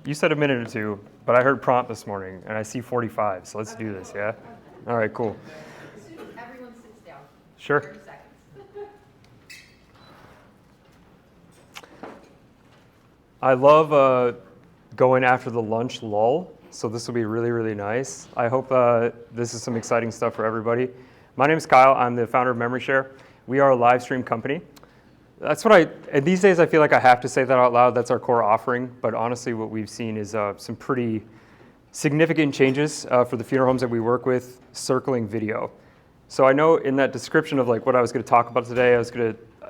You said a minute or two, but I heard prompt this morning, and I see 45, so let's do this, yeah? All right, cool. Everyone sits down. Sure. 30 seconds. I love going after the lunch lull, so this will be really, really nice. I hope this is some exciting stuff for everybody. My name is Kyle. I'm the founder of MemoryShare. We are a live stream company. That's what and these days I feel like I have to say that out loud. That's our core offering, but honestly what we've seen is some pretty significant changes for the funeral homes that we work with circling video. So I know in that description of like what I was going to talk about today,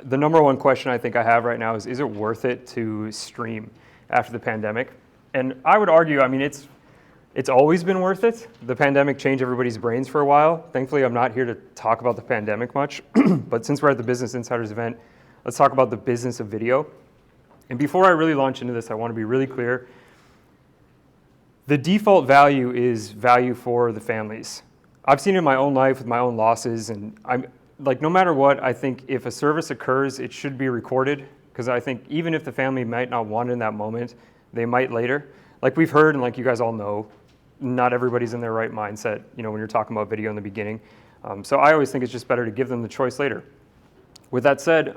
the number one question I think I have right now is it worth it to stream after the pandemic? And I would argue, I mean, it's always been worth it. The pandemic changed everybody's brains for a while. Thankfully, I'm not here to talk about the pandemic much, but since we're at the Business Insiders event, let's talk about the business of video. And before I really launch into this, I want to be really clear. The default value is value for the families. I've seen it in my own life with my own losses, and I'm like, no matter what, I think if a service occurs, it should be recorded, because I think even if the family might not want it in that moment, they might later. Like we've heard, and like you guys all know, not everybody's in their right mindset, when you're talking about video in the beginning. So I always think it's just better to give them the choice later. With that said,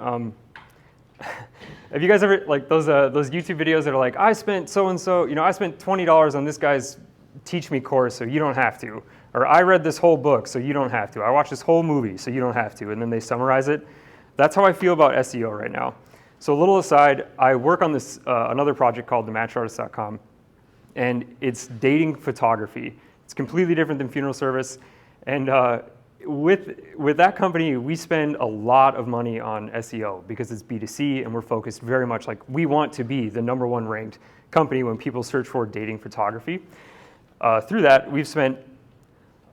have you guys ever, like those YouTube videos that are like, I spent so-and-so, I spent $20 on this guy's Teach Me course, so you don't have to. Or I read this whole book, so you don't have to. I watched this whole movie, so you don't have to. And then they summarize it. That's how I feel about SEO right now. So a little aside, I work on this another project called thematchartist.com, and it's dating photography. It's completely different than funeral service. And with that company, we spend a lot of money on SEO because it's B2C, and we're focused very much like we want to be the #1 ranked company when people search for dating photography. Through that, we've spent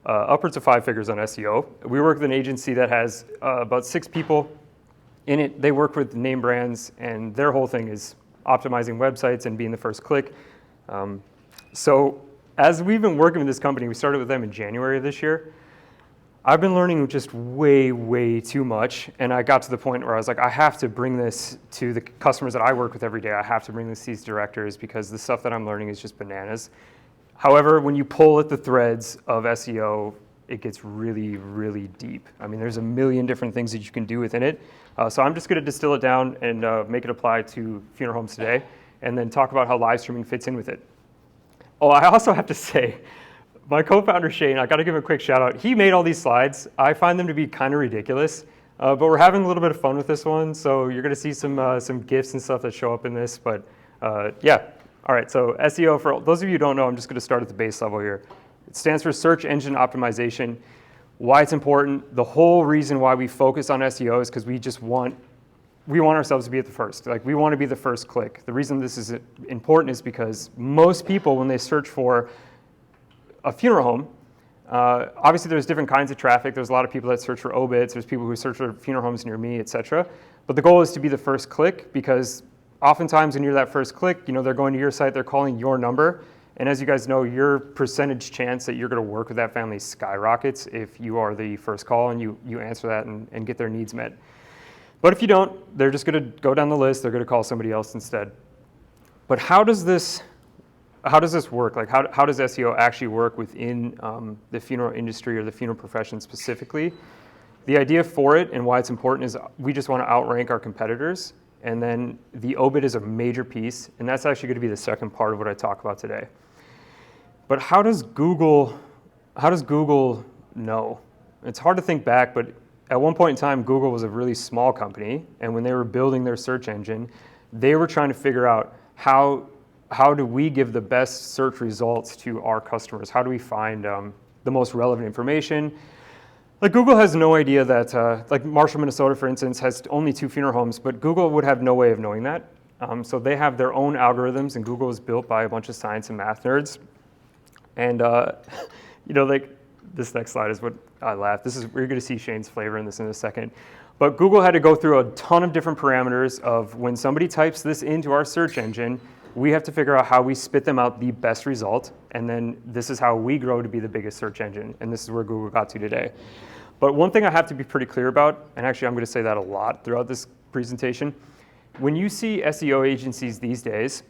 upwards of 5 figures on SEO. We work with an agency that has about 6 people in it. They work with name brands, and their whole thing is optimizing websites and being the first click. So as we've been working with this company, we started with them in January of this year. I've been learning just way, way too much, and I got to the point where I was like, I have to bring this to the customers that I work with every day. I have to bring this to these directors because the stuff that I'm learning is just bananas. However, when you pull at the threads of SEO, it gets really, really deep. I mean, there's a million different things that you can do within it. So I'm just going to distill it down and make it apply to funeral homes today, and then talk about how live streaming fits in with it. Oh, I also have to say, my co-founder Shane, I got to give him a quick shout out. He made all these slides. I find them to be kind of ridiculous, but we're having a little bit of fun with this one. So you're going to see some GIFs and stuff that show up in this. But yeah, all right. So SEO, for those of you who don't know, I'm just going to start at the base level here. It stands for search engine optimization. Why it's important. The whole reason why we focus on SEO is because we want ourselves to be at the first. Like we want to be the first click. The reason this is important is because most people, when they search for a funeral home, obviously there's different kinds of traffic. There's a lot of people that search for obits. There's people who search for funeral homes near me, etc. But the goal is to be the first click, because oftentimes when you're that first click, they're going to your site, they're calling your number. And as you guys know, your percentage chance that you're going to work with that family skyrockets if you are the first call and you answer that and get their needs met. But if you don't, they're just going to go down the list. They're going to call somebody else instead. But how does this work? Like how does SEO actually work within the funeral industry or the funeral profession specifically? The idea for it and why it's important is we just want to outrank our competitors. And then the obit is a major piece. And that's actually going to be the second part of what I talk about today. But how does Google know? It's hard to think back, but at one point in time, Google was a really small company. And when they were building their search engine, they were trying to figure out how do we give the best search results to our customers? How do we find the most relevant information? Like Google has no idea that, like Marshall, Minnesota, for instance, has only 2 funeral homes, but Google would have no way of knowing that. So they have their own algorithms, and Google is built by a bunch of science and math nerds. And like this next slide is what I laugh. We're going to see Shane's flavor in this in a second. But Google had to go through a ton of different parameters of when somebody types this into our search engine, we have to figure out how we spit them out the best result. And then this is how we grow to be the biggest search engine. And this is where Google got to today. But one thing I have to be pretty clear about, and actually I'm going to say that a lot throughout this presentation, when you see SEO agencies these days,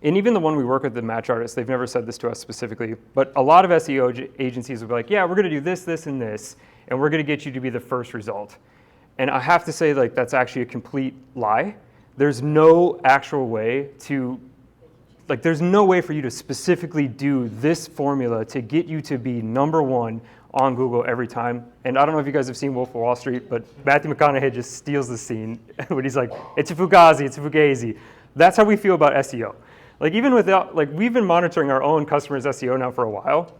And even the one we work with, the match artists, they've never said this to us specifically, but a lot of SEO agencies will be like, yeah, we're going to do this, this, and this, and we're going to get you to be the first result. And I have to say, like, that's actually a complete lie. There's no actual way to, like, there's no way for you to specifically do this formula to get you to be number one on Google every time. And I don't know if you guys have seen Wolf of Wall Street, but Matthew McConaughey just steals the scene when he's like, it's a fugazi, it's a fugazi. That's how we feel about SEO. Like, even without, like, we've been monitoring our own customers' SEO now for a while,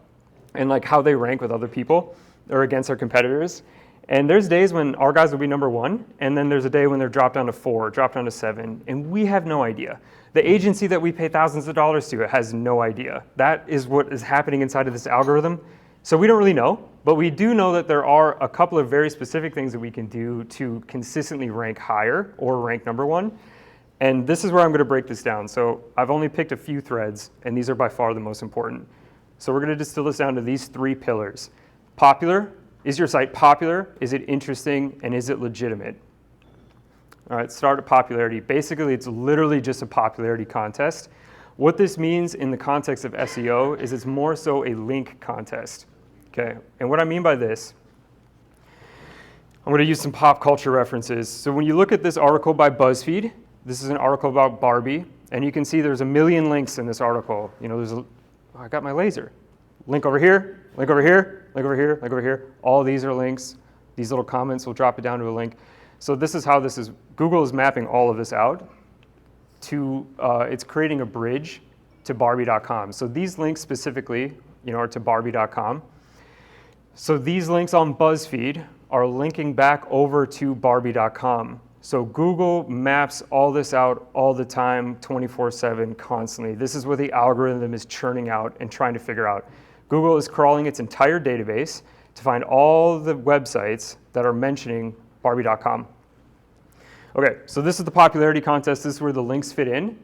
and like how they rank with other people or against our competitors. And there's days when our guys will be number one, and then there's a day when they're dropped down to 4, dropped down to 7, and we have no idea. The agency that we pay thousands of dollars to has no idea. That is what is happening inside of this algorithm. So we don't really know, but we do know that there are a couple of very specific things that we can do to consistently rank higher or rank number one. And this is where I'm going to break this down. So I've only picked a few threads, and these are by far the most important. So we're going to distill this down to these 3 pillars. Popular. Is your site popular? Is it interesting? And is it legitimate? All right, start at popularity. Basically, it's literally just a popularity contest. What this means in the context of SEO is it's more so a link contest. Okay, and what I mean by this, I'm going to use some pop culture references. So when you look at this article by BuzzFeed, this is an article about Barbie, and you can see there's a million links in this article. You know, I got my laser. Link over here, link over here, link over here, link over here. All these are links. These little comments will drop it down to a link. So this is how this is. Google is mapping all of this out to, it's creating a bridge to Barbie.com. So these links specifically, you know, are to Barbie.com. So these links on BuzzFeed are linking back over to Barbie.com. So Google maps all this out all the time, 24/7, constantly. This is what the algorithm is churning out and trying to figure out. Google is crawling its entire database to find all the websites that are mentioning Barbie.com. Okay, so this is the popularity contest. This is where the links fit in.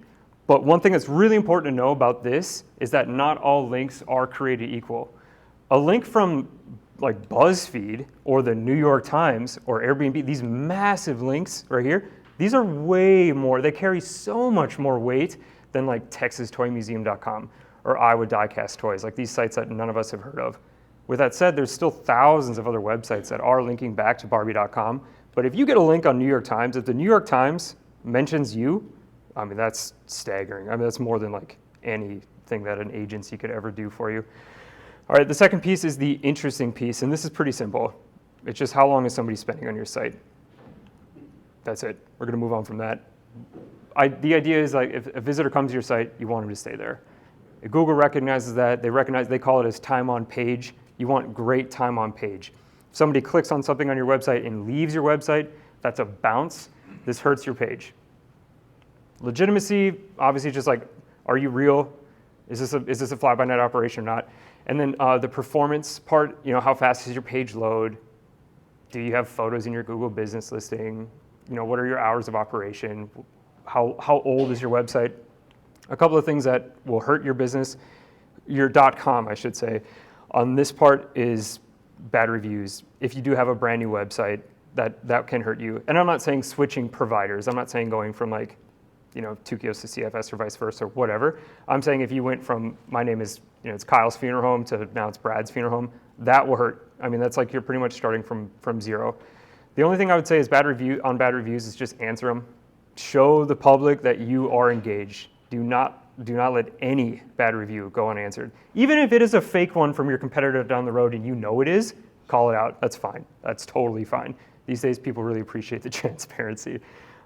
But one thing that's really important to know about this is that not all links are created equal. A link from like BuzzFeed or the New York Times or Airbnb, these massive links right here, these are way more, they carry so much more weight than like TexasToyMuseum.com or Iowa Diecast Toys, like these sites that none of us have heard of. With that said, there's still thousands of other websites that are linking back to Barbie.com. But if you get a link on New York Times, if the New York Times mentions you, I mean, that's staggering. I mean, that's more than like anything that an agency could ever do for you. All right, the second piece is the interesting piece, and this is pretty simple. It's just how long is somebody spending on your site? That's it. We're going to move on from that. The idea is like if a visitor comes to your site, you want them to stay there. If Google recognizes that, they call it as time on page. You want great time on page. If somebody clicks on something on your website and leaves your website, that's a bounce. This hurts your page. Legitimacy, obviously just like, are you real? Is this a fly-by-night operation or not? And then the performance part, you know, how fast does your page load? Do you have photos in your Google business listing? You know, what are your hours of operation? How old is your website? A couple of things that will hurt your business, your .com, I should say, on this part is bad reviews. If you do have a brand new website, that can hurt you. And I'm not saying switching providers. I'm not saying going from like, you know, Tukios to CFS or vice versa or whatever. I'm saying if you went from my name is, you know, it's Kyle's Funeral Home to now it's Brad's Funeral Home, that will hurt. I mean, that's like you're pretty much starting from zero. The only thing I would say is bad reviews is just answer them. Show the public that you are engaged. Do not let any bad review go unanswered. Even if it is a fake one from your competitor down the road and you know it is, call it out. That's fine. That's totally fine. These days, people really appreciate the transparency.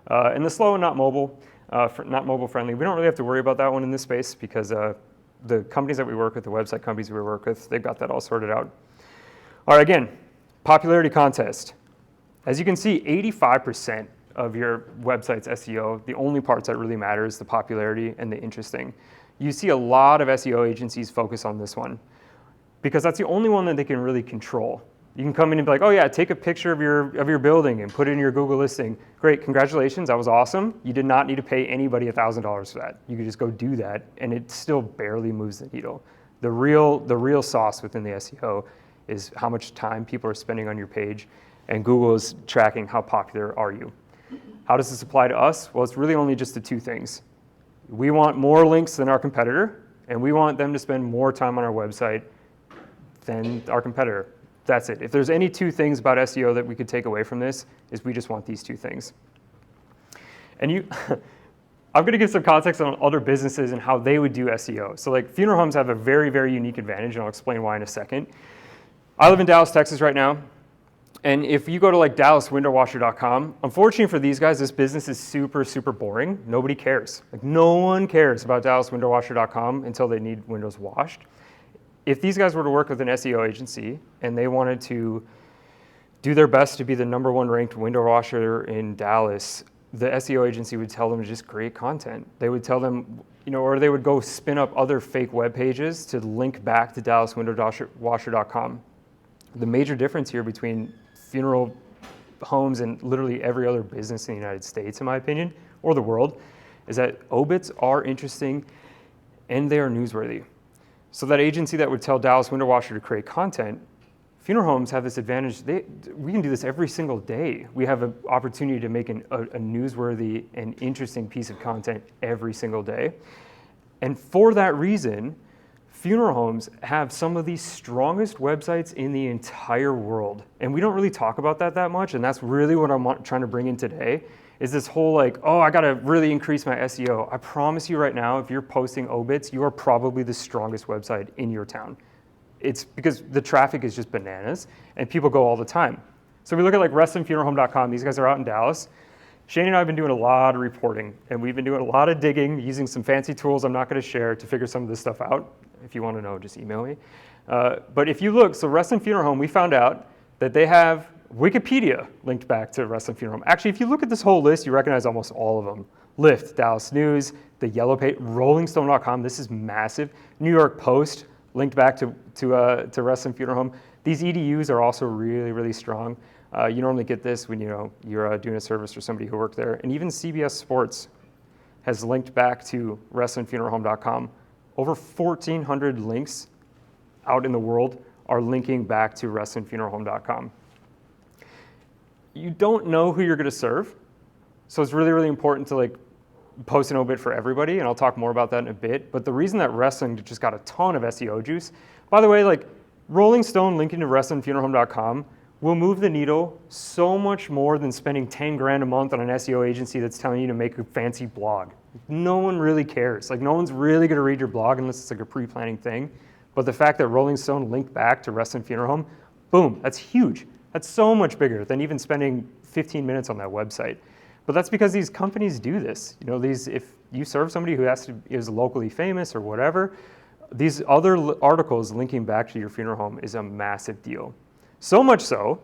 And the slow and not mobile friendly, we don't really have to worry about that one in this space because the companies that we work with, the website companies we work with, they've got that all sorted out. All right, again, popularity contest. As you can see, 85% of your website's SEO, the only parts that really matter is the popularity and the interesting. You see a lot of SEO agencies focus on this one because that's the only one that they can really control. You can come in and be like, oh yeah, take a picture of your building and put it in your Google listing. Great, congratulations, that was awesome. You did not need to pay anybody $1,000 for that. You could just go do that and it still barely moves the needle. The real sauce within the SEO is how much time people are spending on your page, and Google is tracking how popular are you. How does this apply to us? Well, it's really only just the two things. We want more links than our competitor, and we want them to spend more time on our website than our competitor. That's it. If there's any two things about SEO that we could take away from this, is we just want these two things. And I'm going to give some context on other businesses and how they would do SEO. So like funeral homes have a very, very unique advantage, and I'll explain why in a second. I live in Dallas, Texas right now. And if you go to like DallasWindowWasher.com, unfortunately for these guys, this business is super, super boring. Nobody cares. Like no one cares about DallasWindowWasher.com until they need windows washed. If these guys were to work with an SEO agency and they wanted to do their best to be the #1 ranked window washer in Dallas, the SEO agency would tell them to just create content. They would tell them, or they would go spin up other fake web pages to link back to DallasWindowWasher.com. The major difference here between funeral homes and literally every other business in the United States, in my opinion, or the world, is that obits are interesting and they are newsworthy. So that agency that would tell Dallas Window Washer to create content, funeral homes have this advantage. We can do this every single day. We have an opportunity to make a newsworthy and interesting piece of content every single day. And for that reason, funeral homes have some of the strongest websites in the entire world. And we don't really talk about that much, and that's really what I'm trying to bring in today, is this whole like, oh, I gotta really increase my SEO. I promise you right now, if you're posting obits, you are probably the strongest website in your town. It's because the traffic is just bananas, and people go all the time. So we look at like RestonFuneralHome.com. These guys are out in Dallas. Shane and I have been doing a lot of reporting, and we've been doing a lot of digging, using some fancy tools I'm not gonna share to figure some of this stuff out. If you want to know, just email me. But if you look, so Reston Funeral Home, we found out that they have Wikipedia linked back to Reston Funeral Home. Actually, if you look at this whole list, you recognize almost all of them. Lyft, Dallas News, the Yellow Page, RollingStone.com, this is massive. New York Post linked back to Reston Funeral Home. These EDUs are also really, really strong. You normally get this when you're doing a service for somebody who worked there. And even CBS Sports has linked back to RestonFuneralHome.com. Over 1,400 links out in the world are linking back to RestonFuneralHome.com. You don't know who you're going to serve, so it's really, really important to like post an obit for everybody, and I'll talk more about that in a bit. But the reason that Reston just got a ton of SEO juice, by the way, like Rolling Stone linking to RestonFuneralHome.com will move the needle so much more than spending 10 grand a month on an SEO agency that's telling you to make a fancy blog. No one really cares. Like no one's really gonna read your blog unless it's like a pre-planning thing. But the fact that Rolling Stone linked back to Reston Funeral Home, boom, that's huge. That's so much bigger than even spending 15 minutes on that website. But that's because these companies do this. If you serve somebody who is locally famous or whatever, these other articles linking back to your funeral home is a massive deal. So much so,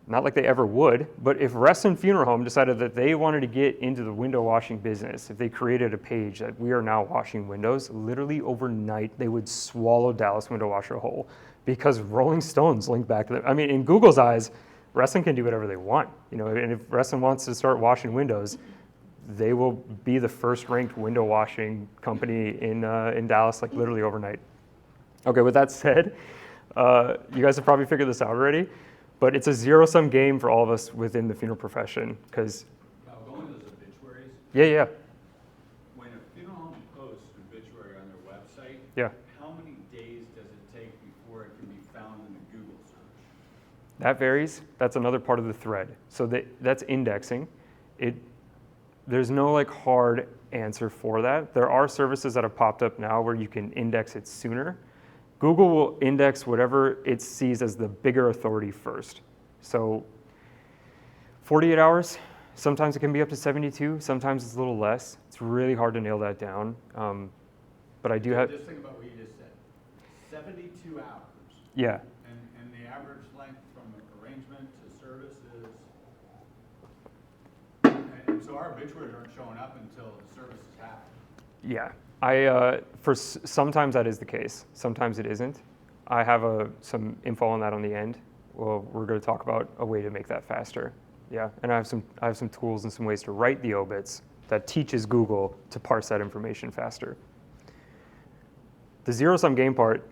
not like they ever would, but if Reston Funeral Home decided that they wanted to get into the window washing business, if they created a page that we are now washing windows, literally overnight they would swallow Dallas Window Washer whole because Rolling Stones link back to them. I mean, in Google's eyes, Reston can do whatever they want. And if Reston wants to start washing windows, they will be the first ranked window washing company in Dallas, like literally overnight. Okay, with that said, you guys have probably figured this out already, but it's a zero-sum game for all of us within the funeral profession, because... Going to those obituaries, Yeah. when a funeral home posts an obituary on their website, Yeah. how many days does it take before it can be found in a Google search? That varies. That's another part of the thread. So that's indexing. There's no like hard answer for that. There are services that have popped up now where you can index it sooner. Google will index whatever it sees as the bigger authority first. So 48 hours, sometimes it can be up to 72, sometimes it's a little less. It's really hard to nail that down. But I do have... Just think about what you just said. 72 hours. Yeah. And the average length from arrangement to service is... And so our obituaries aren't showing up until the service is happening. Yeah. Sometimes that is the case. Sometimes it isn't. I have some info on that on the end. Well, we're going to talk about a way to make that faster. Yeah, and I have some tools and some ways to write the obits that teaches Google to parse that information faster. The zero-sum game part,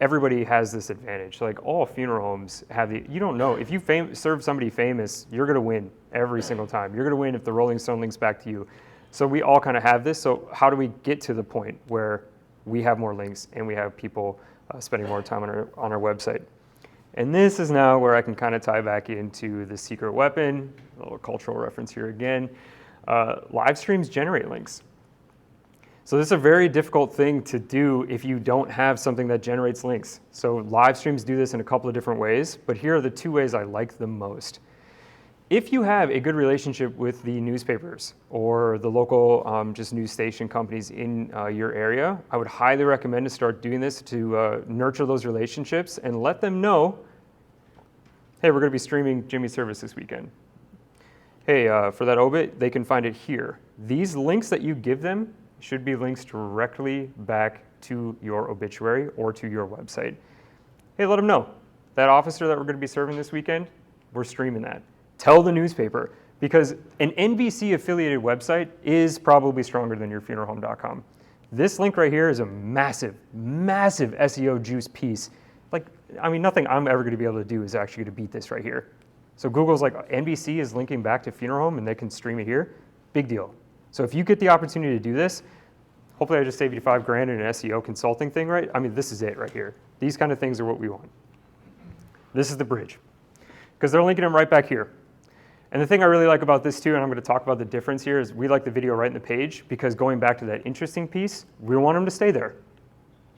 everybody has this advantage. Like all funeral homes have you don't know, if you serve somebody famous, you're going to win every single time. You're going to win if the Rolling Stone links back to you. So we all kind of have this. So how do we get to the point where we have more links and we have people spending more time on our website? And this is now where I can kind of tie back into the secret weapon, a little cultural reference here again. Live streams generate links. So this is a very difficult thing to do if you don't have something that generates links. So live streams do this in a couple of different ways, but here are the 2 ways I like the most. If you have a good relationship with the newspapers or the local just news station companies in your area, I would highly recommend to start doing this to nurture those relationships and let them know, hey, we're going to be streaming Jimmy's service this weekend. Hey, for that obit, they can find it here. These links that you give them should be links directly back to your obituary or to your website. Hey, let them know. That officer that we're going to be serving this weekend, we're streaming that. Tell the newspaper, because an NBC affiliated website is probably stronger than yourfuneralhome.com. This link right here is a massive, massive SEO juice piece. Like, I mean, nothing I'm ever going to be able to do is actually going to beat this right here. So Google's like, NBC is linking back to Funeral Home and they can stream it here. Big deal. So if you get the opportunity to do this, hopefully I just saved you $5,000 in an SEO consulting thing, right? I mean, this is it right here. These kind of things are what we want. This is the bridge, because they're linking them right back here. And the thing I really like about this too, and I'm going to talk about the difference here, is we like the video right in the page, because going back to that interesting piece, we want them to stay there.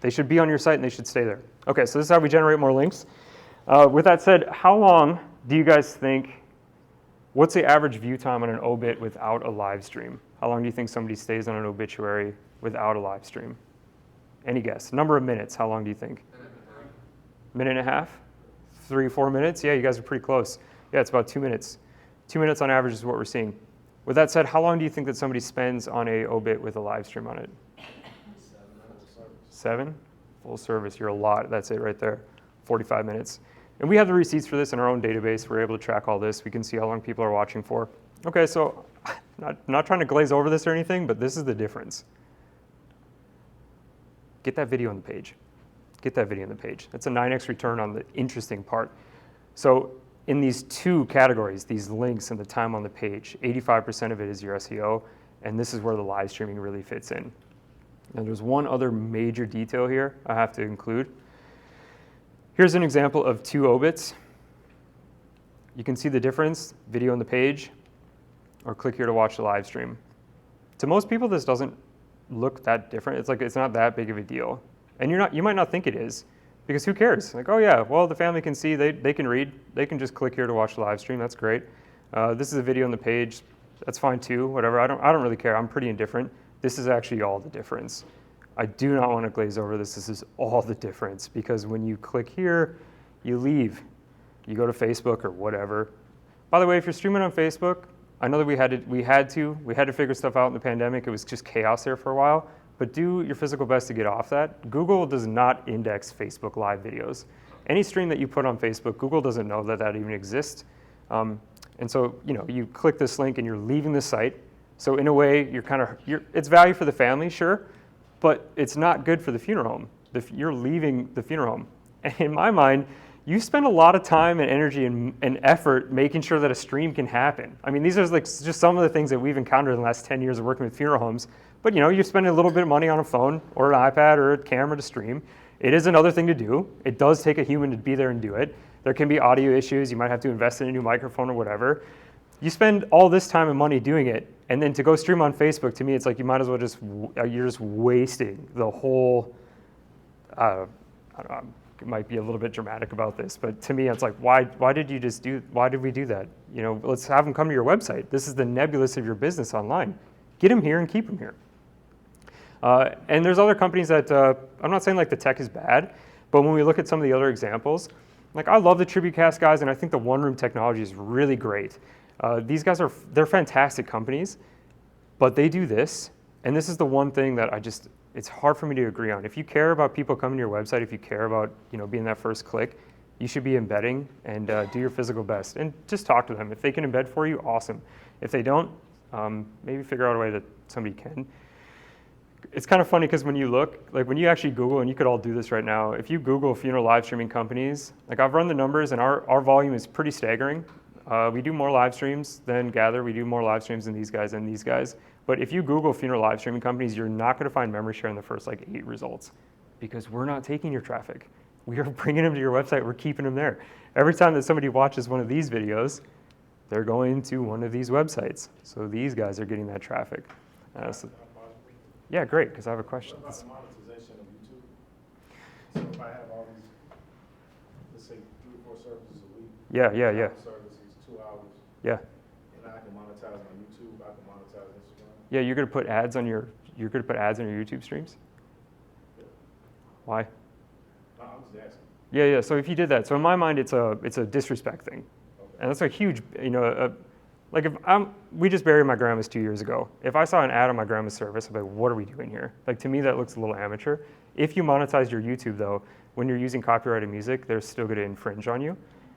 They should be on your site and they should stay there. Okay, so this is how we generate more links. With that said, how long do you guys think, what's the average view time on an obit without a live stream? How long do you think somebody stays on an obituary without a live stream? Any guess? Number of minutes, how long do you think? Minute and a half? 3, 4 minutes? Yeah, you guys are pretty close. Yeah, it's about 2 minutes. 2 minutes on average is what we're seeing. With that said, how long do you think that somebody spends on a obit with a live stream on it? 7? Full service, you're a lot. That's it right there. 45 minutes. And we have the receipts for this in our own database. We're able to track all this. We can see how long people are watching for. Okay, so not trying to glaze over this or anything, but this is the difference. Get that video on the page. Get that video on the page. That's a 9x return on the interesting part. So in these 2 categories, these links and the time on the page, 85% of it is your SEO, and this is where the live streaming really fits in. And there's one other major detail here I have to include. Here's an example of 2 obits. You can see the difference, video on the page, or click here to watch the live stream. To most people, this doesn't look that different. It's like, it's not that big of a deal. And you might not think it is, because who cares? Like, oh yeah, well, the family can see, they can read, they can just click here to watch the live stream, that's great. This is a video on the page, that's fine too, whatever, I don't really care, I'm pretty indifferent. This is actually all the difference. I do not want to glaze over this. This is all the difference, because when you click here, you leave. You go to Facebook or whatever. By the way, if you're streaming on Facebook, I know that we had to figure stuff out in the pandemic. It was just chaos there for a while, but do your physical best to get off that. Google does not index Facebook Live videos. Any stream that you put on Facebook, Google doesn't know that that even exists. And so, you click this link and you're leaving the site. So in a way, it's value for the family, sure, but it's not good for the funeral home. You're leaving the funeral home. And in my mind, you spend a lot of time and energy and effort making sure that a stream can happen. I mean, these are like just some of the things that we've encountered in the last 10 years of working with funeral homes. But you're spending a little bit of money on a phone or an iPad or a camera to stream. It is another thing to do. It does take a human to be there and do it. There can be audio issues. You might have to invest in a new microphone or whatever. You spend all this time and money doing it, and then to go stream on Facebook, to me, it's like you might as well you're just wasting the whole, I don't know, it might be a little bit dramatic about this, but to me, it's like, why did we do that? Let's have them come to your website. This is the nebulous of your business online. Get them here and keep them here. And there's other companies that, I'm not saying like the tech is bad, but when we look at some of the other examples, like I love the TributeCast guys, and I think the one room technology is really great. These guys they're fantastic companies, but they do this, and this is the one thing that it's hard for me to agree on. If you care about people coming to your website, if you care about being that first click, you should be embedding and do your physical best, and just talk to them. If they can embed for you, awesome. If they don't, maybe figure out a way that somebody can. It's kind of funny because when you look, like when you actually Google, and you could all do this right now, if you Google funeral live streaming companies, like I've run the numbers and our volume is pretty staggering. We do more live streams than Gather. We do more live streams than these guys and these guys. But if you Google funeral live streaming companies, you're not going to find memory share in the first like 8 results because we're not taking your traffic. We are bringing them to your website. We're keeping them there. Every time that somebody watches one of these videos, they're going to one of these websites. So these guys are getting that traffic. Yeah, great, because I have a question. What about the monetization of YouTube? So if I have all these, let's say 3 or 4 services a week. Yeah. Services, 2 hours. Yeah. And I can monetize my YouTube, I can monetize Instagram. Yeah, you're gonna put ads on your YouTube streams? Yeah. Why? No, I'm just asking. Yeah. So if you did that, so in my mind, it's a disrespect thing, Okay. and that's a huge, like if we just buried my grandma's 2 years ago. If I saw an ad on my grandma's service, I'd be like, what are we doing here? Like to me, that looks a little amateur. If you monetize your YouTube though, when you're using copyrighted music, they're still gonna infringe on you.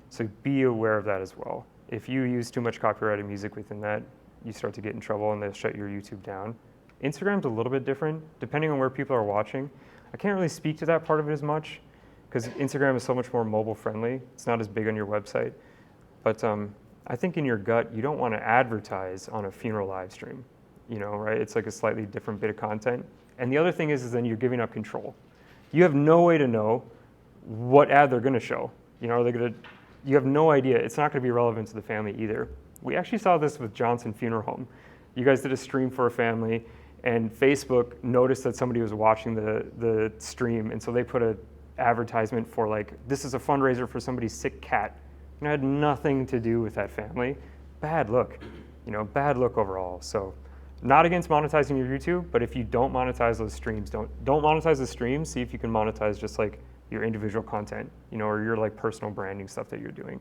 So be aware of that as well. If you use too much copyrighted music within that, you start to get in trouble and they'll shut your YouTube down. Instagram's a little bit different, depending on where people are watching. I can't really speak to that part of it as much, because Instagram is so much more mobile friendly. It's not as big on your website. But I think in your gut, you don't want to advertise on a funeral live stream, right? It's like a slightly different bit of content. And the other thing is then you're giving up control. You have no way to know what ad they're going to show. You have no idea. It's not going to be relevant to the family either. We actually saw this with Johnson Funeral Home. You guys did a stream for a family, and Facebook noticed that somebody was watching the stream, and so they put an advertisement for like, this is a fundraiser for somebody's sick cat. It had nothing to do with that family. Bad look, bad look overall. So not against monetizing your YouTube, but if you don't monetize those streams, don't monetize the streams. See if you can monetize just like your individual content, or your like personal branding stuff that you're doing.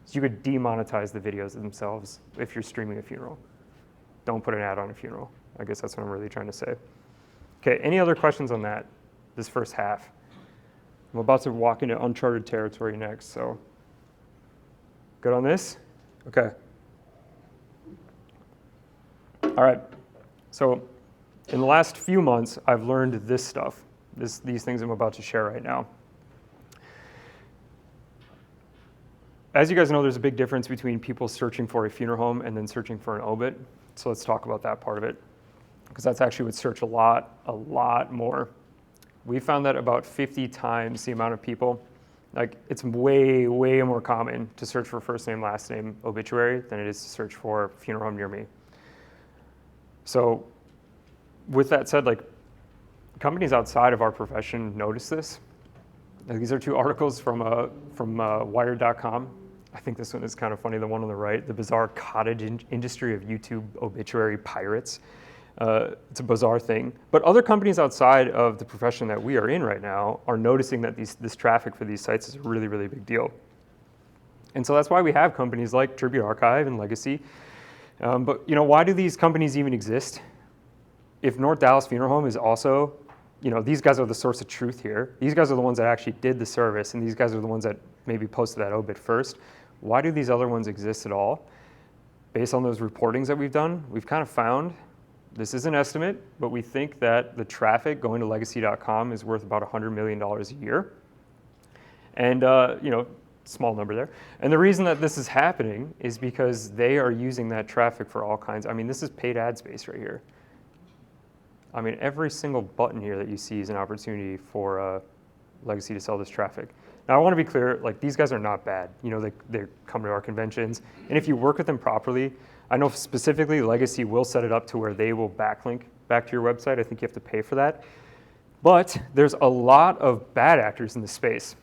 So you could demonetize the videos themselves if you're streaming a funeral. Don't put an ad on a funeral. I guess that's what I'm really trying to say. Okay, any other questions on that, this first half? I'm about to walk into uncharted territory next, so. Good on this? Okay. All right, so in the last few months, I've learned this stuff, these things I'm about to share right now. As you guys know, there's a big difference between people searching for a funeral home and then searching for an obit. So let's talk about that part of it, because that's actually would search a lot more. We found that about 50 times the amount of people, like it's way more common to search for first name, last name, obituary than it is to search for funeral home near me. So with that said, like companies outside of our profession notice this. Now, these are 2 articles from Wired.com. I think this one is kind of funny, the one on the right, the bizarre cottage industry of YouTube obituary pirates. It's a bizarre thing. But other companies outside of the profession that we are in right now are noticing that this traffic for these sites is a really big deal. And so that's why we have companies like Tribute Archive and Legacy. But why do these companies even exist? If North Dallas Funeral Home is also, these guys are the source of truth here. These guys are the ones that actually did the service, and these guys are the ones that maybe posted that obit first. Why do these other ones exist at all? Based on those reportings that we've done, we've kind of found, this is an estimate, but we think that the traffic going to legacy.com is worth about $100 million a year. And, small number there. And the reason that this is happening is because they are using that traffic for all kinds. This is paid ad space right here. Every single button here that you see is an opportunity for Legacy to sell this traffic. Now, I want to be clear, like these guys are not bad. They come to our conventions, and if you work with them properly, I know specifically Legacy will set it up to where they will backlink back to your website. I think you have to pay for that. But there's a lot of bad actors in the space.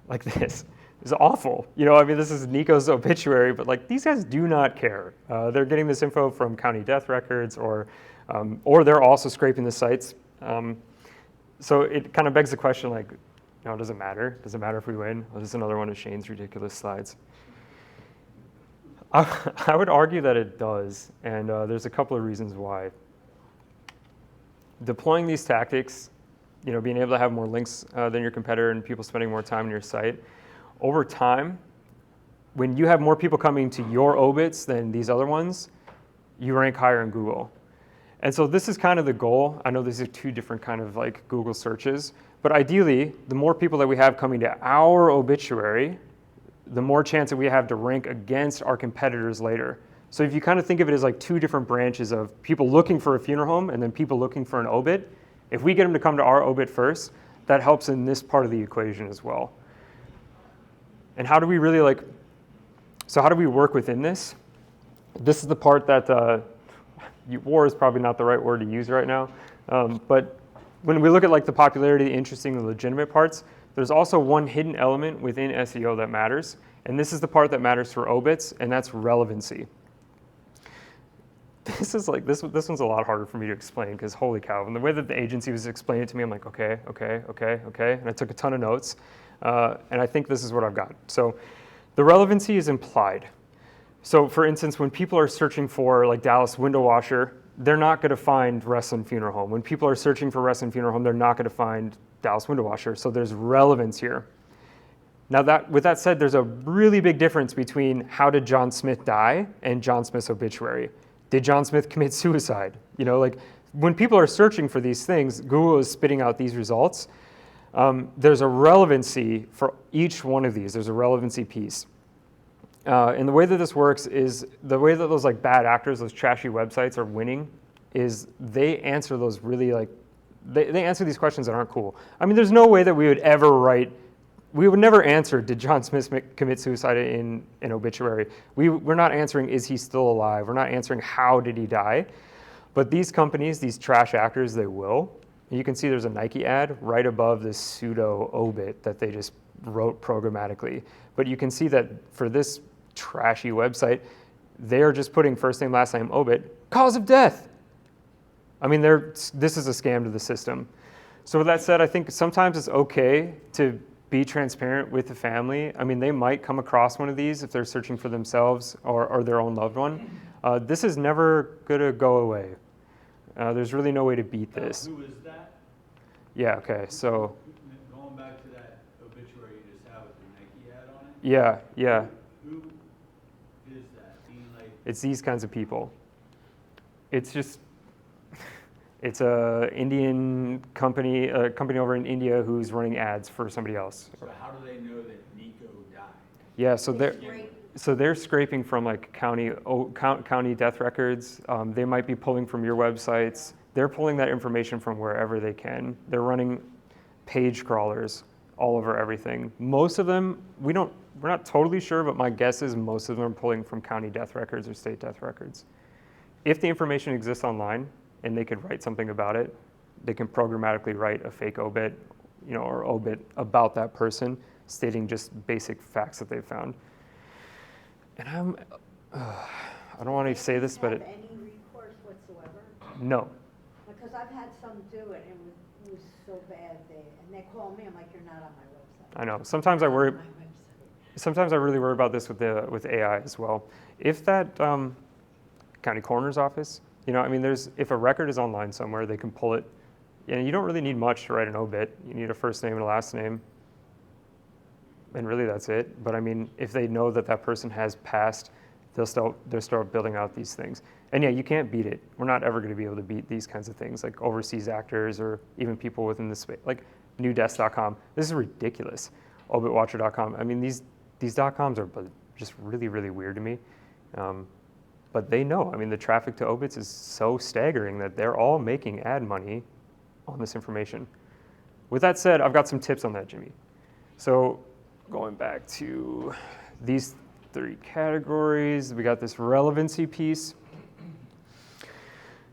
Like this. It's awful. This is Nico's obituary, but like these guys do not care. They're getting this info from county death records, or they're also scraping the sites. So it kind of begs the question, like, does it matter? Does it matter if we win? Well, this is another one of Shane's ridiculous slides. I would argue that it does, and there's a couple of reasons why. Deploying these tactics, being able to have more links than your competitor and people spending more time on your site, over time, when you have more people coming to your obits than these other ones, you rank higher in Google. And so this is kind of the goal. I know these are 2 different kind of like Google searches, but ideally, the more people that we have coming to our obituary, the more chance that we have to rank against our competitors later. So if you kind of think of it as like two different branches of people looking for a funeral home and then people looking for an obit, if we get them to come to our obit first, that helps in this part of the equation as well. And how do we really so how do we work within this? This is the part that, war is probably not the right word to use right now, but when we look at like the popularity, the interesting, the legitimate parts, there's also one hidden element within SEO that matters, and this is the part that matters for obits, and that's relevancy. This is like this one's a lot harder for me to explain because holy cow! And the way that the agency was explaining it to me, I'm like, okay, and I took a ton of notes, and I think this is what I've got. So, the relevancy is implied. So, for instance, when people are searching for like Dallas window washer, they're not going to find Wrestling Funeral Home. When people are searching for Wrestling Funeral Home, they're not going to find Dallas window washer. So there's relevance here. Now, with that said, there's a really big difference between how did John Smith die and John Smith's obituary. Did John Smith commit suicide? You know, like when people are searching for these things, Google is spitting out these results. There's a relevancy for each one of these. There's a relevancy piece. And the way that this works is the way that those like bad actors, those trashy websites are winning is they answer those really like, they answer these questions that aren't cool. I mean, there's no way that we would ever we would never answer, did John Smith commit suicide in an obituary? We're not answering, is he still alive? We're not answering, how did he die? But these companies, these trash actors, they will. You can see there's a Nike ad right above this pseudo obit that they just wrote programmatically. But you can see that for this trashy website, they're just putting first name, last name, obit, cause of death. I mean, this is a scam to the system. So with that said, I think sometimes it's okay to be transparent with the family. I mean, they might come across one of these if they're searching for themselves or their own loved one. This is never going to go away. There's really no way to beat this. Who is that? Yeah, okay, so. Going back to that obituary you just have with the Nike ad on it? Yeah. Who is that? It's these kinds of people. It's just, it's a Indian company, a company over in India who's running ads for somebody else. So how do they know that Nico died? Yeah, so they're scraping from like county death records. They might be pulling from your websites. They're pulling that information from wherever they can. They're running page crawlers all over everything. Most of them, we're not totally sure, but my guess is most of them are pulling from county death records or state death records. If the information exists online and they could write something about it, they can programmatically write a fake obit, or obit about that person, stating just basic facts that they've found. And I don't want to say this, but any recourse whatsoever? No. Because I've had some do it, and it was so bad, and they call me, I'm like, you're not on my website. I know. Sometimes I worry. On my website. Sometimes I really worry about this with AI as well. If that county coroner's office, if a record is online somewhere, they can pull it. And you don't really need much to write an obit. You need a first name and a last name. And really that's it. But I mean, if they know that that person has passed, they'll start building out these things. And yeah, you can't beat it. We're not ever going to be able to beat these kinds of things, like overseas actors or even people within the space, like newdesk.com. This is ridiculous. Obitwatcher.com. I mean, these .coms are just really, really weird to me. But they know. I mean, the traffic to obits is so staggering that they're all making ad money on this information. With that said, I've got some tips on that, Jimmy. So going back to these 3 categories, we got this relevancy piece.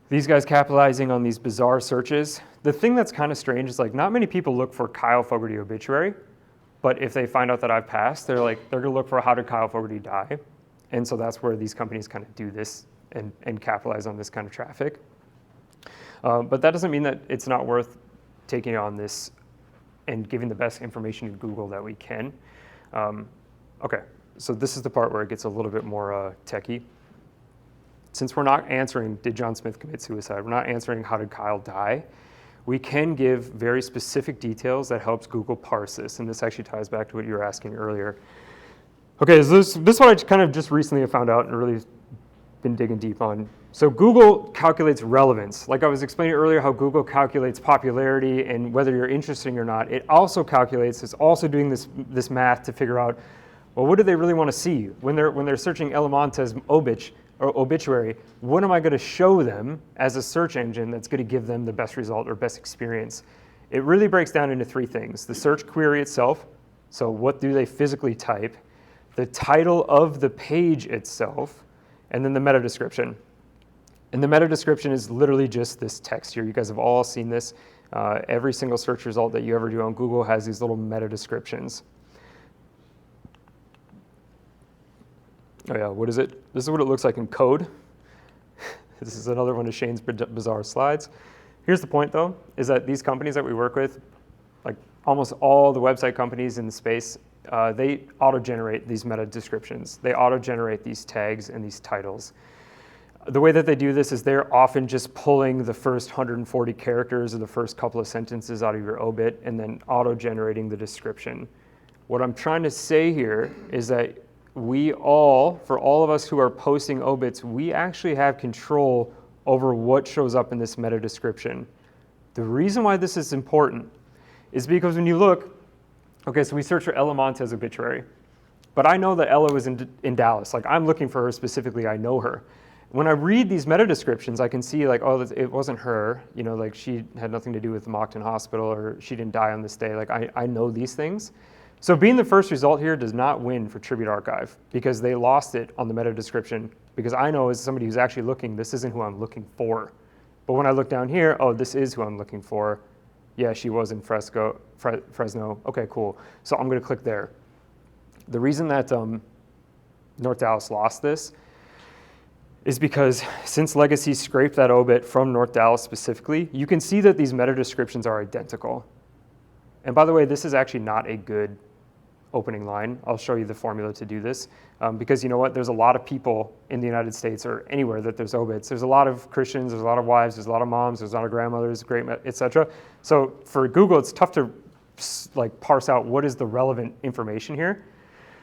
These guys capitalizing on these bizarre searches. The thing that's kind of strange is like not many people look for Kyle Fogarty obituary, but if they find out that I've passed, they're gonna look for how did Kyle Fogarty die. And so that's where these companies kind of do this and capitalize on this kind of traffic. But that doesn't mean that it's not worth taking on this and giving the best information to Google that we can. Okay, so this is the part where it gets a little bit more techie. Since we're not answering, did John Smith commit suicide? We're not answering, how did Kyle die? We can give very specific details that helps Google parse this, and this actually ties back to what you were asking earlier. Okay, so this is what I kind of just recently have found out and really been digging deep on. So Google calculates relevance. Like I was explaining earlier how Google calculates popularity and whether you're interesting or not. It also calculates, it's also doing this math to figure out, well, what do they really want to see? When they're searching El Montes obit, obituary, what am I going to show them as a search engine that's going to give them the best result or best experience? It really breaks down into three things. The search query itself, so what do they physically type, the title of the page itself, and then the meta description. And the meta description is literally just this text here. You guys have all seen this. Every single search result that you ever do on Google has these little meta descriptions. Oh yeah, what is it? This is what it looks like in code. This is another one of Shane's bizarre slides. Here's the point though, is that these companies that we work with, like almost all the website companies in the space, they auto-generate these meta descriptions. They auto-generate these tags and these titles. The way that they do this is they're often just pulling the first 140 characters or the first couple of sentences out of your obit and then auto-generating the description. What I'm trying to say here is that we all, for all of us who are posting obits, we actually have control over what shows up in this meta description. The reason why this is important is because when you look, okay, so we search for Ella Montez obituary, but I know that Ella was in Dallas. Like I'm looking for her specifically, I know her. When I read these meta descriptions, I can see like, oh, it wasn't her, you know, like she had nothing to do with the Moncton Hospital or she didn't die on this day. Like I know these things. So being the first result here does not win for Tribute Archive because they lost it on the meta description because I know as somebody who's actually looking, this isn't who I'm looking for. But when I look down here, oh, this is who I'm looking for. Yeah, she was in Fresno. Okay, cool. So I'm gonna click there. The reason that North Dallas lost this is because since Legacy scraped that obit from North Dallas specifically, you can see that these meta descriptions are identical. And by the way, this is actually not a good opening line. I'll show you the formula to do this because you know what? There's a lot of people in the United States or anywhere that there's obits. There's a lot of Christians, there's a lot of wives, there's a lot of moms, there's a lot of grandmothers, etc. So for Google, it's tough to like parse out what is the relevant information here.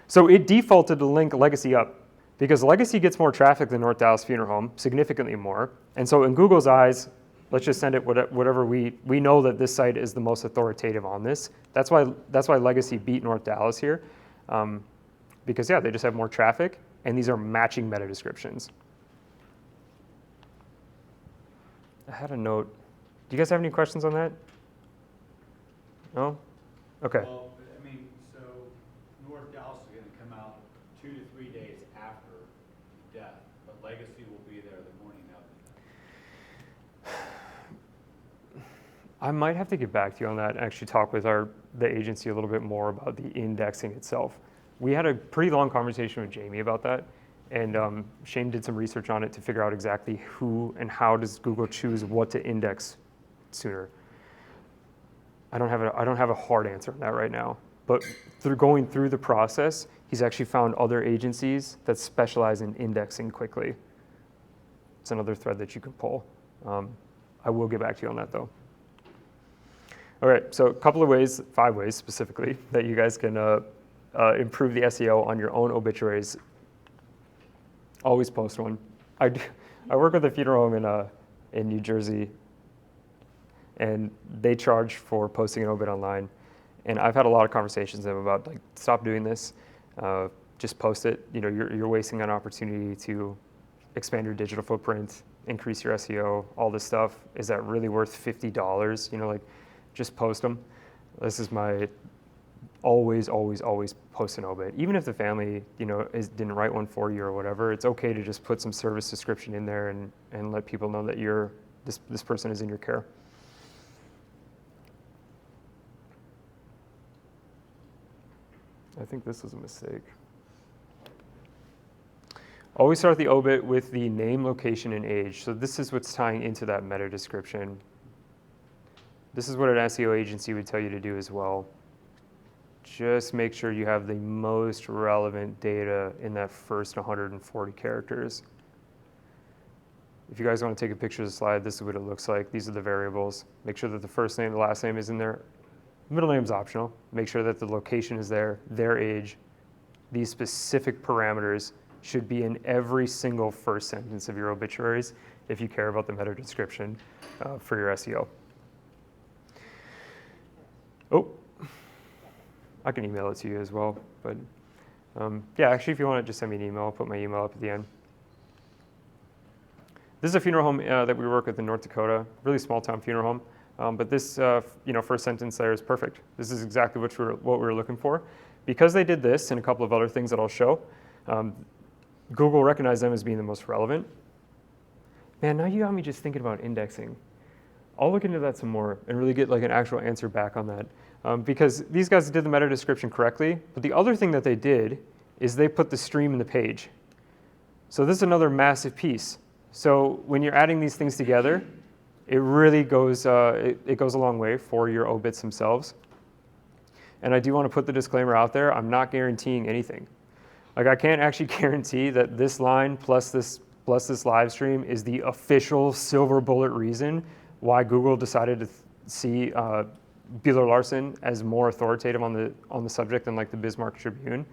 So it defaulted to link Legacy up because Legacy gets more traffic than North Dallas Funeral Home, significantly more. And so in Google's eyes, let's just send it whatever we know that this site is the most authoritative on this. That's why Legacy beat North Dallas here, because yeah, they just have more traffic, and these are matching meta descriptions. I had a note. Do you guys have any questions on that? No? Okay. Well, I mean, so North Dallas is going to come out 2 to 3 days after death, but Legacy will be there the morning of. I might have to get back to you on that and actually talk with the agency a little bit more about the indexing itself. We had a pretty long conversation with Jamie about that, and Shane did some research on it to figure out exactly who and how does Google choose what to index sooner. I don't have a hard answer on that right now, but through going through the process, he's actually found other agencies that specialize in indexing quickly. It's another thread that you can pull. I will get back to you on that though. All right, so a couple of ways, 5 ways specifically, that you guys can improve the SEO on your own obituaries. Always post one. I work with a funeral home in New Jersey, and they charge for posting an obit online. And I've had a lot of conversations with them about like, stop doing this, just post it. You know, you're wasting an opportunity to expand your digital footprint, increase your SEO, all this stuff. Is that really worth $50? You know, like, just post them. This is my always post an obit. Even if the family, you know, didn't write one for you or whatever, it's okay to just put some service description in there and let people know that this person is in your care. I think this was a mistake. Always start the obit with the name, location, and age. So this is what's tying into that meta description. This is what an SEO agency would tell you to do as well. Just make sure you have the most relevant data in that first 140 characters. If you guys want to take a picture of the slide, this is what it looks like. These are the variables. Make sure that the first name, the last name is in there. Middle name is optional. Make sure that the location is there, their age. These specific parameters should be in every single first sentence of your obituaries if you care about the meta description for your SEO. Oh, I can email it to you as well. But yeah, actually, if you want to just send me an email, I'll put my email up at the end. This is a funeral home that we work with in North Dakota, really small town funeral home. But this, first sentence there is perfect. This is exactly what we were looking for. Because they did this and a couple of other things that I'll show, Google recognized them as being the most relevant. Man, now you got me just thinking about indexing. I'll look into that some more and really get like an actual answer back on that. Because these guys did the meta description correctly, but the other thing that they did is they put the stream in the page. So this is another massive piece. So when you're adding these things together, it really goes, it goes a long way for your obits themselves. And I do want to put the disclaimer out there, I'm not guaranteeing anything. Like I can't actually guarantee that this line plus this live stream is the official silver bullet reason why Google decided to see Bueller Larson as more authoritative on the subject than like the Bismarck Tribune.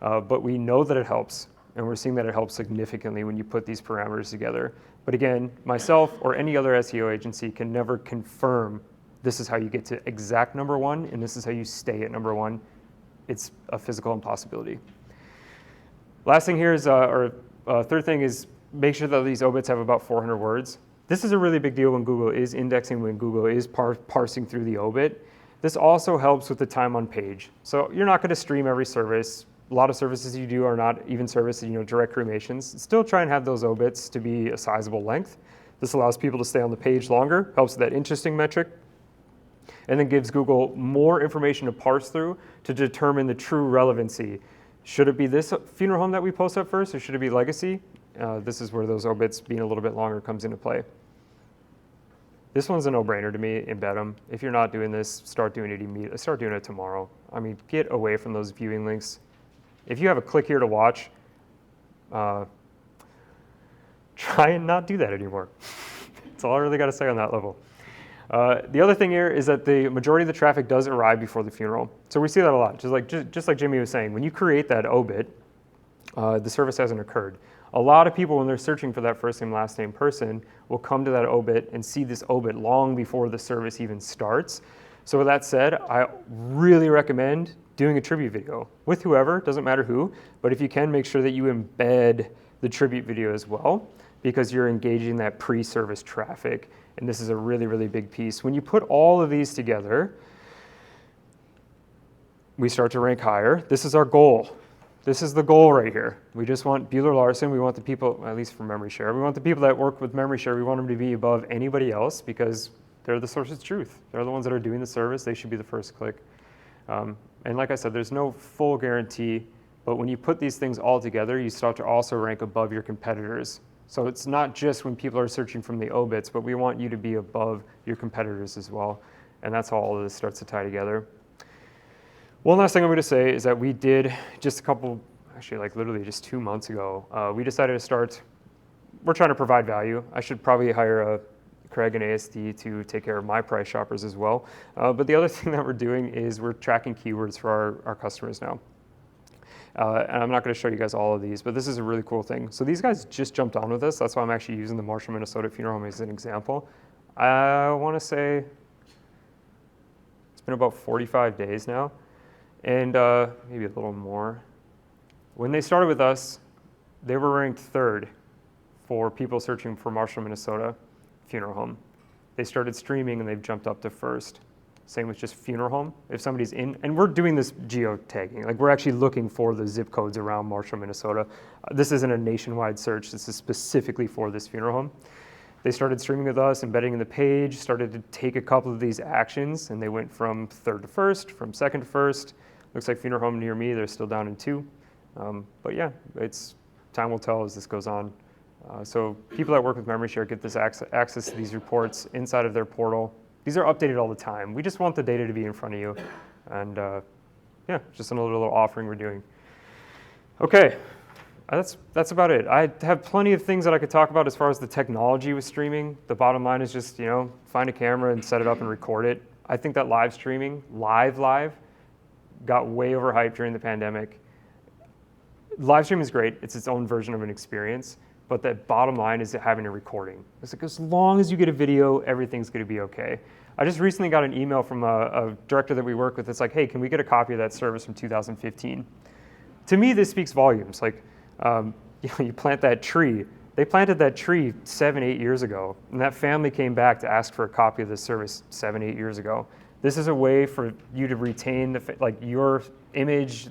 But we know that it helps, and we're seeing that it helps significantly when you put these parameters together. But again, myself or any other SEO agency can never confirm this is how you get to exact number one, and this is how you stay at number one. It's a physical impossibility. Last thing here is, third thing is make sure that these obits have about 400 words. This is a really big deal when Google is indexing, when Google is parsing through the obit. This also helps with the time on page. So you're not going to stream every service. A lot of services you do are not even services, direct cremations. Still try and have those obits to be a sizable length. This allows people to stay on the page longer, helps with that interesting metric, and then gives Google more information to parse through to determine the true relevancy. Should it be this funeral home that we post up first, or should it be legacy? This is where those obits being a little bit longer comes into play. This one's a no-brainer to me, embed them. If you're not doing this, start doing it immediately. Start doing it tomorrow. I mean, get away from those viewing links. If you have a click here to watch, try and not do that anymore. That's all I really got to say on that level. The other thing here is that the majority of the traffic does arrive before the funeral. So we see that a lot. Just like Jimmy was saying, when you create that obit, the service hasn't occurred. A lot of people, when they're searching for that first name, last name person, will come to that obit and see this obit long before the service even starts. So with that said, I really recommend doing a tribute video with whoever, doesn't matter who, but if you can, make sure that you embed the tribute video as well, because you're engaging that pre-service traffic. And this is a really, really big piece. When you put all of these together, we start to rank higher. This is our goal. This is the goal right here. We just want Bueller Larson. We want the people, at least for memory share, we want the people that work with memory share, we want them to be above anybody else because they're the source of truth. They're the ones that are doing the service. They should be the first click. And like I said, there's no full guarantee, but when you put these things all together, you start to also rank above your competitors. So it's not just when people are searching from the obits, but we want you to be above your competitors as well. And that's how all of this starts to tie together. One last thing I'm going to say is that we did just literally just 2 months ago, we decided to start, we're trying to provide value. I should probably hire Craig and ASD to take care of my price shoppers as well. But the other thing that we're doing is we're tracking keywords for our customers now. And I'm not going to show you guys all of these, but this is a really cool thing. So these guys just jumped on with us. That's why I'm actually using the Marshall, Minnesota funeral home as an example. I want to say it's been about 45 days now, and maybe a little more. When they started with us, they were ranked 3rd for people searching for Marshall, Minnesota funeral home. They started streaming and they've jumped up to 1st. Same with just funeral home. If somebody's in, and we're doing this geotagging, like we're actually looking for the zip codes around Marshall, Minnesota. This isn't a nationwide search. This is specifically for this funeral home. They started streaming with us, embedding in the page, started to take a couple of these actions, and they went from 3rd to 1st, from 2nd to 1st. Looks like funeral home near me, they're still down in 2. But yeah, time will tell as this goes on. So people that work with memory share get this access to these reports inside of their portal. These are updated all the time. We just want the data to be in front of you. And yeah, just another little offering we're doing. Okay, that's about it. I have plenty of things that I could talk about as far as the technology with streaming. The bottom line is just, find a camera and set it up and record it. I think that live streaming, live, got way overhyped during the pandemic. Live streaming is great. It's its own version of an experience. But the bottom line is having a recording. It's like, as long as you get a video, everything's going to be okay. I just recently got an email from a director that we work with. It's like, hey, can we get a copy of that service from 2015? To me, this speaks volumes. Like, you plant that tree, They planted that tree 7, 8 years ago, and that family came back to ask for a copy of this service 7, 8 years ago. This is a way for you to retain like your image,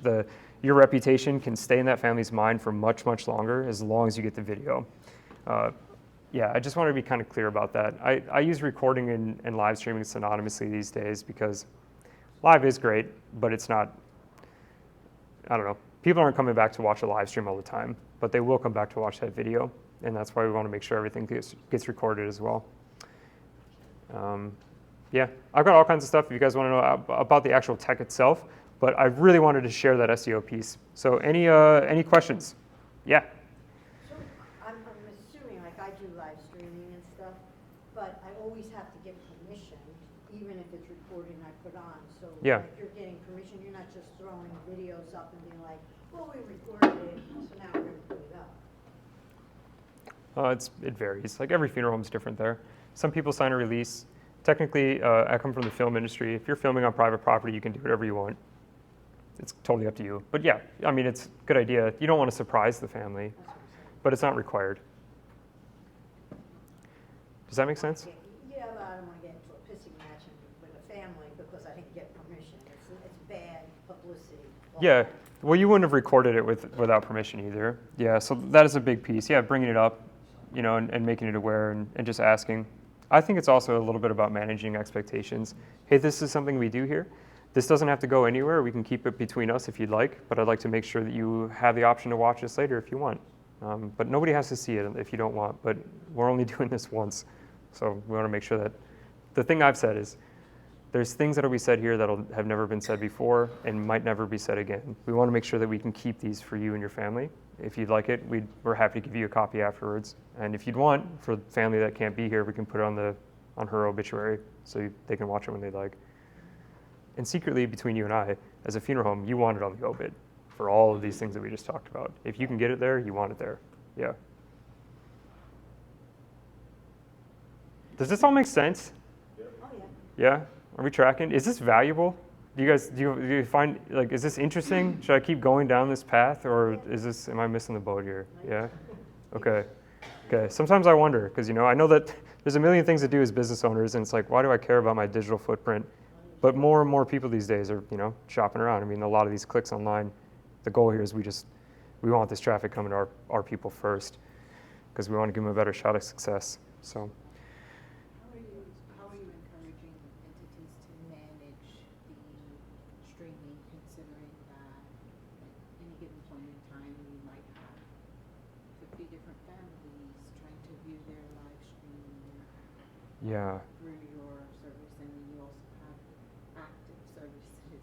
your reputation can stay in that family's mind for much, much longer as long as you get the video. Yeah, I just wanted to be kind of clear about that. I use recording and live streaming synonymously these days because live is great, but it's not, I don't know. People aren't coming back to watch a live stream all the time, but they will come back to watch that video, and that's why we want to make sure everything gets recorded as well. Yeah, I've got all kinds of stuff if you guys want to know about the actual tech itself, but I really wanted to share that SEO piece. So any questions? Yeah. So I'm assuming, like I do live streaming and stuff, but I always have to get permission, even if it's recording I put on. So Yeah. like you're getting permission, you're not just throwing videos up and being like, well, we recorded it, so now we're going to put it up. It varies. Like every funeral home is different there. Some people sign a release. Technically, I come from the film industry. If you're filming on private property, you can do whatever you want. It's totally up to you. But yeah, I mean, it's a good idea. You don't want to surprise the family, That's what I'm saying. but it's not required. Does that make sense? Yeah, but I don't want to get into a pissing match with a family because I didn't get permission. It's bad publicity. Yeah. Well, you wouldn't have recorded it without permission either. Yeah, so that is a big piece. Yeah, bringing it up, you know, and making it aware and just asking. I think it's also a little bit about managing expectations. Hey, this is something we do here. This doesn't have to go anywhere. We can keep it between us if you'd like, but I'd like to make sure that you have the option to watch this later if you want. But nobody has to see it if you don't want, but we're only doing this once. So we want to make sure that the thing I've said is there's things that will be said here that have never been said before and might never be said again. We want to make sure that we can keep these for you and your family. If you'd like it, we're happy to give you a copy afterwards. And if you'd want, for the family that can't be here, we can put it on her obituary so they can watch it when they like. And secretly, between you and I, as a funeral home, you want it on the obit for all of these things that we just talked about. If you can get it there, you want it there. Yeah. Does this all make sense? Oh, yeah. Yeah? Are we tracking? Is this valuable? Do you find, like, is this interesting? Should I keep going down this path, or am I missing the boat here? Yeah? Okay. Okay. Sometimes I wonder, because, you know, I know that there's a million things to do as business owners, and it's like, why do I care about my digital footprint? But more and more people these days are, you know, shopping around. I mean, a lot of these clicks online, the goal here is we want this traffic coming to our people first, because we want to give them a better shot at success. So. How are you encouraging entities to manage the streaming, considering that at any given point in time you might have 50 different families trying to view their live stream Yeah. through your service, and you also have active services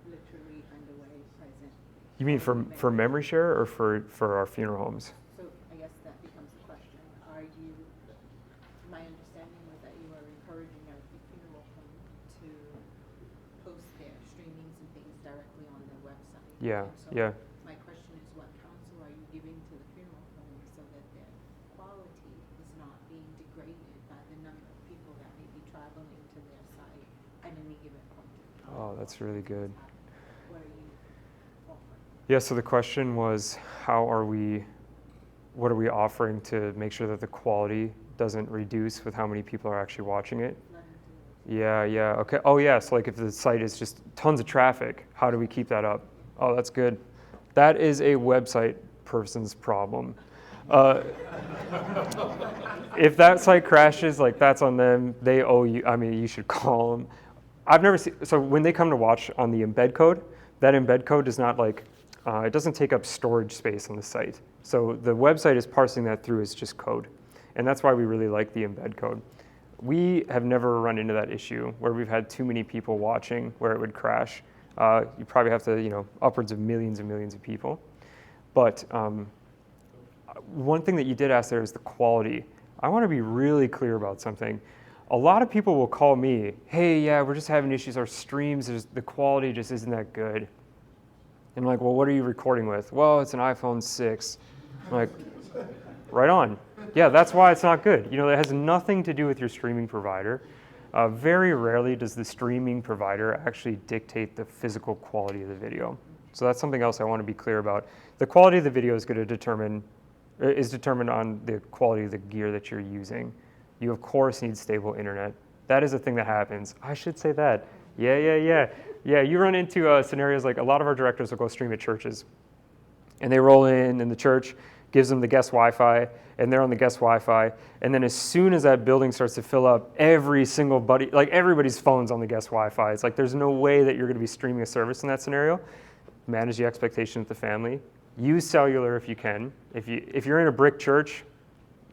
literally underway, present. You mean for memory share or for our funeral homes? So I guess that becomes the question. My understanding was that you are encouraging every funeral home to post their streamings and things directly on their website. Yeah, And so yeah. my question is, what counsel are you giving to the funeral homes so that their quality is not being degraded by the number of people that may be traveling to their site at any given point in time? Oh, that's really good. What are you offering? Yeah, so the question was, what are we offering to make sure that the quality doesn't reduce with how many people are actually watching it? Yeah, yeah, okay. Oh yeah, so like if the site is just tons of traffic, how do we keep that up? Oh, that's good. That is a website person's problem. If that site crashes, like that's on them, they owe you, I mean, you should call them. I've never seen, so when they come to watch on the embed code, that embed code does not like, it doesn't take up storage space on the site. So the website is parsing that through as just code. And that's why we really like the embed code. We have never run into that issue where we've had too many people watching where it would crash. You probably have to, you know, upwards of millions and millions of people. But one thing that you did ask there is the quality. I want to be really clear about something. A lot of people will call me, hey, yeah, we're just having issues. Our streams, the quality just isn't that good. And I'm like, well, what are you recording with? Well, it's an iPhone 6. I'm like, right on. Yeah, that's why it's not good. You know, that has nothing to do with your streaming provider. Very rarely does the streaming provider actually dictate the physical quality of the video. So that's something else I want to be clear about. The quality of the video is going to determine is determined on the quality of the gear that you're using. You, of course, need stable internet. That is a thing that happens. I should say that. Yeah, you run into scenarios like a lot of our directors will go stream at churches. And they roll in, and the church gives them the guest Wi-Fi, and they're on the guest Wi-Fi. And then as soon as that building starts to fill up, everybody's phone's on the guest Wi-Fi. It's like there's no way that you're going to be streaming a service in that scenario. Manage the expectation with the family. Use cellular if you can. If you're in a brick church,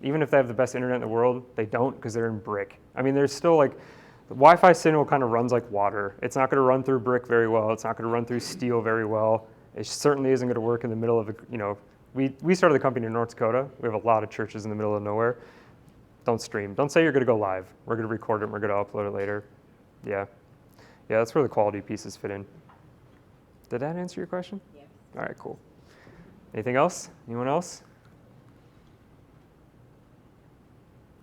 even if they have the best internet in the world, they don't because they're in brick. I mean, there's still like, the Wi-Fi signal kind of runs like water. It's not going to run through brick very well. It's not going to run through steel very well. It certainly isn't going to work in the middle of we started the company in North Dakota. We have a lot of churches in the middle of nowhere. Don't stream. Don't say you're going to go live. We're going to record it and we're going to upload it later. Yeah, that's where the quality pieces fit in. Did that answer your question? Yeah. All right, cool. Anything else? Anyone else?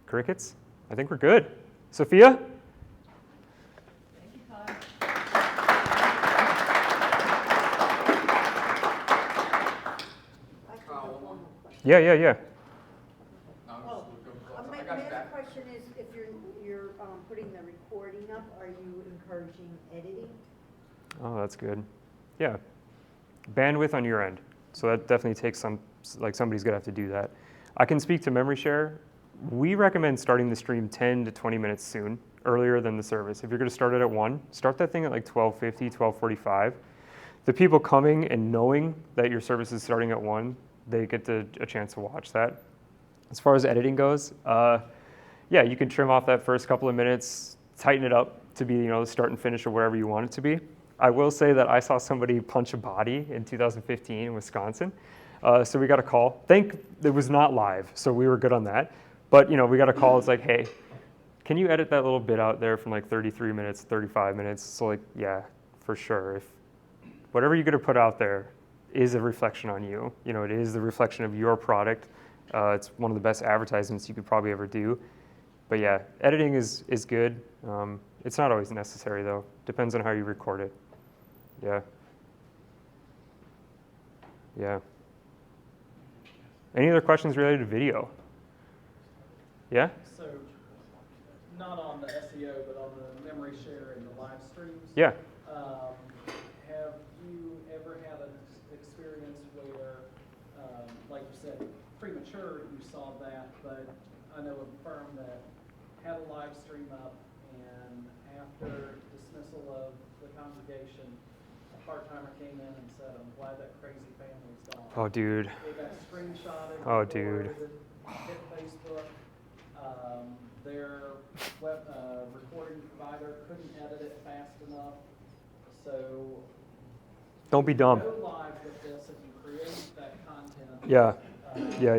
Crickets? I think we're good. Sophia? Thank you, Todd. I can have one more question. Yeah. Oh, my other question is, if you're putting the recording up, are you encouraging editing? Oh, that's good. Yeah. Bandwidth on your end. So that definitely takes somebody's going to have to do that. I can speak to memory share. We recommend starting the stream 10 to 20 minutes soon, earlier than the service. If you're going to start it at 1, start that thing at like 12:50, 12:45. The people coming and knowing that your service is starting at 1, they get a chance to watch that. As far as editing goes, you can trim off that first couple of minutes, tighten it up to be the start and finish or wherever you want it to be. I will say that I saw somebody punch a body in 2015 in Wisconsin. So we got a call. It was not live, so we were good on that. But we got a call. It's like, hey, can you edit that little bit out there from like 33 minutes, 35 minutes? So like, yeah, for sure. If whatever you're going to put out there is a reflection on you. It is the reflection of your product. It's one of the best advertisements you could probably ever do. But yeah, editing is good. It's not always necessary though. Depends on how you record it. Yeah. Any other questions related to video? Yeah? So, not on the SEO, but on the memory share and the live streams. Yeah. Have you ever had an experience where, like you said, premature, you saw that, but I know a firm that had a live stream up, and after dismissal of the congregation, a part-timer came in and said, "I'm glad that crazy family's gone." Oh, dude. They got screenshotted. Oh, dude. Hit Facebook. Their web recording provider couldn't edit it fast enough. So Don't be dumb. go live with this if you create that content. Yeah. Yeah.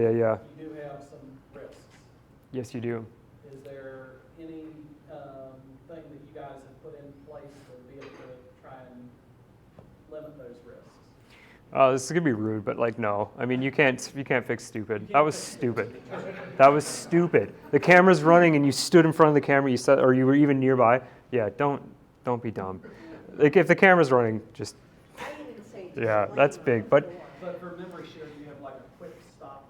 You do have some risks. Yes, you do. Is there any thing that you guys have put in place to be able to try and limit those risks? This is gonna be rude, but like, no. I mean, you can't fix stupid. That was stupid. That was stupid. The camera's running, and you stood in front of the camera. You said, or you were even nearby. Yeah, don't be dumb. Like, if the camera's running, just I even say. yeah, that's big. But But for memory share, do you have like a quick stop?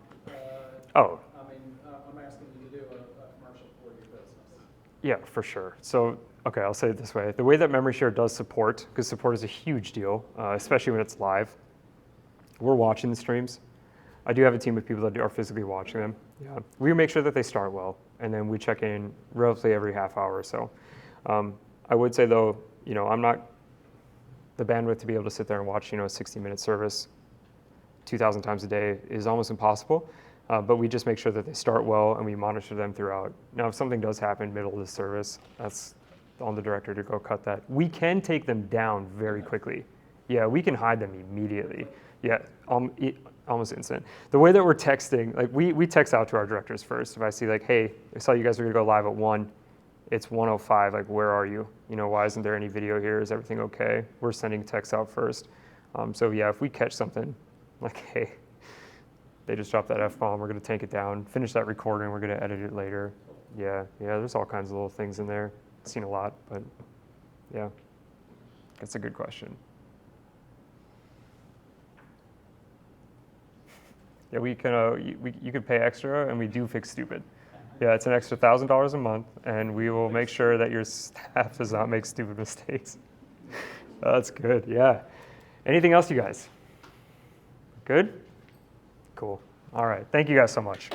oh, I mean, I'm asking you to do a commercial for your business. yeah, for sure. So, okay, I'll say it this way. The way that memory share does support, because support is a huge deal, especially when it's live. We're watching the streams. I do have a team of people that are physically watching them. Yeah. We make sure that they start well, and then we check in roughly every half hour or so. I would say though, I'm not the bandwidth to be able to sit there and watch, a 60-minute service 2,000 times a day is almost impossible. But we just make sure that they start well and we monitor them throughout. Now, if something does happen middle of the service, that's on the director to go cut that. We can take them down very quickly. Yeah, we can hide them immediately. Yeah, almost instant. The way that we're texting, like we text out to our directors first. If I see like, hey, I saw you guys are gonna go live at 1, it's 1:05, like where are you? Why isn't there any video here? Is everything okay? We're sending texts out first. So yeah, if we catch something, like, hey, they just dropped that F-bomb, we're gonna take it down, finish that recording, we're gonna edit it later. Yeah, there's all kinds of little things in there. Seen a lot, but yeah, that's a good question. Yeah, we can. You could pay extra, and we do fix stupid. Yeah, it's an extra $1,000 a month, and we will make sure that your staff does not make stupid mistakes. That's good. Yeah. Anything else, you guys? Good? Cool. All right. Thank you guys so much.